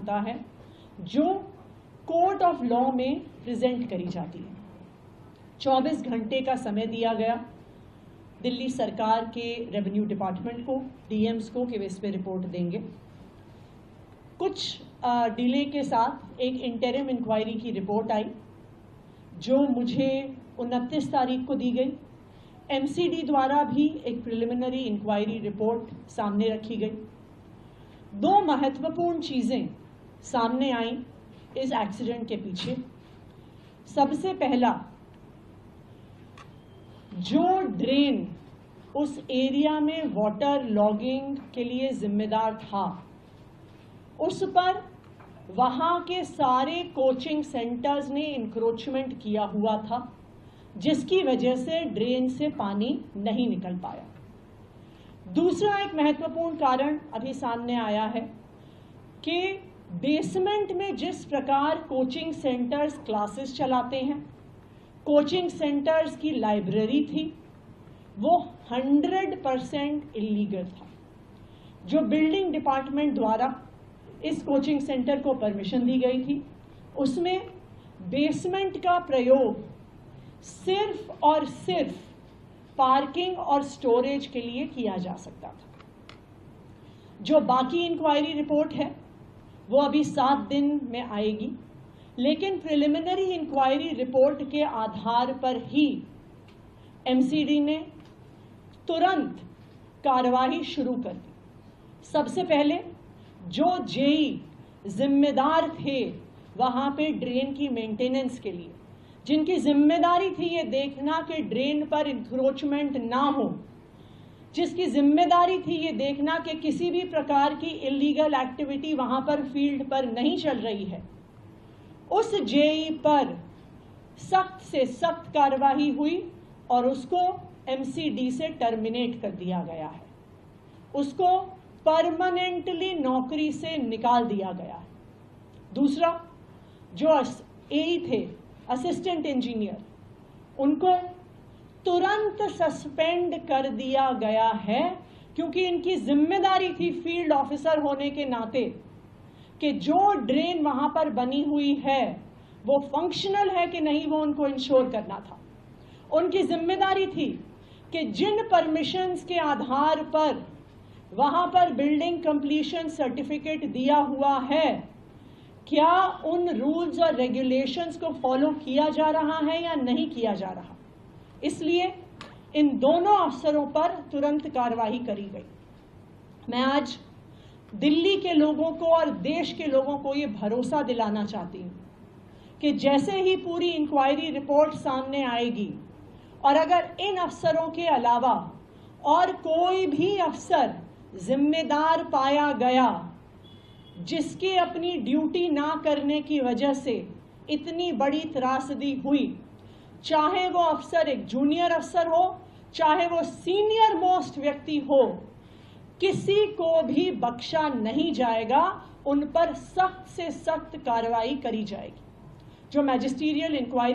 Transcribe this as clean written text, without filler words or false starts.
होता है जो कोर्ट ऑफ लॉ में प्रेजेंट करी जाती है। 24 घंटे का समय दिया गया दिल्ली सरकार के रेवेन्यू डिपार्टमेंट को, डीएम्स को, कि वे इस पर रिपोर्ट देंगे। कुछ डिले के साथ एक इंटरिम इंक्वायरी की रिपोर्ट आई जो मुझे 29 तारीख को दी गई। एमसीडी द्वारा भी एक प्रिलिमिनरी इंक्वायरी रिपोर्ट सामने रखी गई। दो महत्वपूर्ण चीज़ें सामने आई इस एक्सीडेंट के पीछे। सबसे पहला, जो ड्रेन उस एरिया में वाटर लॉगिंग के लिए जिम्मेदार था, उस पर वहाँ के सारे कोचिंग सेंटर्स ने इंक्रोचमेंट किया हुआ था, जिसकी वजह से ड्रेन से पानी नहीं निकल पाया। दूसरा एक महत्वपूर्ण कारण अभी सामने आया है कि बेसमेंट में जिस प्रकार कोचिंग सेंटर्स क्लासेस चलाते हैं, कोचिंग सेंटर्स की लाइब्रेरी थी, वो 100% इलीगल था। जो बिल्डिंग डिपार्टमेंट द्वारा इस कोचिंग सेंटर को परमिशन दी गई थी, उसमें बेसमेंट का प्रयोग सिर्फ और सिर्फ पार्किंग और स्टोरेज के लिए किया जा सकता था। जो बाकी इंक्वायरी रिपोर्ट है वो अभी 7 दिन में आएगी, लेकिन प्रिलिमिनरी इंक्वायरी रिपोर्ट के आधार पर ही एमसीडी ने तुरंत कार्रवाई शुरू कर दी। सबसे पहले जो जेई जिम्मेदार थे वहाँ पे ड्रेन की मेंटेनेंस के लिए, जिनकी जिम्मेदारी थी ये देखना कि ड्रेन पर इंक्रोचमेंट ना हो, जिसकी जिम्मेदारी थी ये देखना कि किसी भी प्रकार की इलीगल एक्टिविटी वहाँ पर फील्ड पर नहीं चल रही है, उस जेई पर सख्त से सख्त कार्रवाई हुई और उसको एमसीडी से टर्मिनेट कर दिया गया है। उसको परमानेंटली नौकरी से निकाल दिया गया है। दूसरा, जो एई थे, असिस्टेंट इंजीनियर, उनको तुरंत सस्पेंड कर दिया गया है, क्योंकि इनकी जिम्मेदारी थी फील्ड ऑफिसर होने के नाते कि जो ड्रेन वहां पर बनी हुई है वो फंक्शनल है कि नहीं, वो उनको इंश्योर करना था। उनकी जिम्मेदारी थी कि जिन परमिशंस के आधार पर वहां पर बिल्डिंग कंप्लीशन सर्टिफिकेट दिया हुआ है, क्या उन रूल्स और रेगुलेशंस को फॉलो किया जा रहा है या नहीं किया जा रहा। इसलिए इन दोनों अफसरों पर तुरंत कार्रवाई करी गई। मैं आज दिल्ली के लोगों को और देश के लोगों को ये भरोसा दिलाना चाहती हूँ कि जैसे ही पूरी इंक्वायरी रिपोर्ट सामने आएगी और अगर इन अफसरों के अलावा और कोई भी अफसर जिम्मेदार पाया गया जिसके अपनी ड्यूटी ना करने की वजह से इतनी बड़ी त्रासदी हुई, चाहे वो अफसर एक जूनियर अफसर हो, चाहे वो सीनियर मोस्ट व्यक्ति हो, किसी को भी बख्शा नहीं जाएगा। उन पर सख्त से सख्त कार्रवाई करी जाएगी। जो मैजिस्ट्रियल इंक्वायरी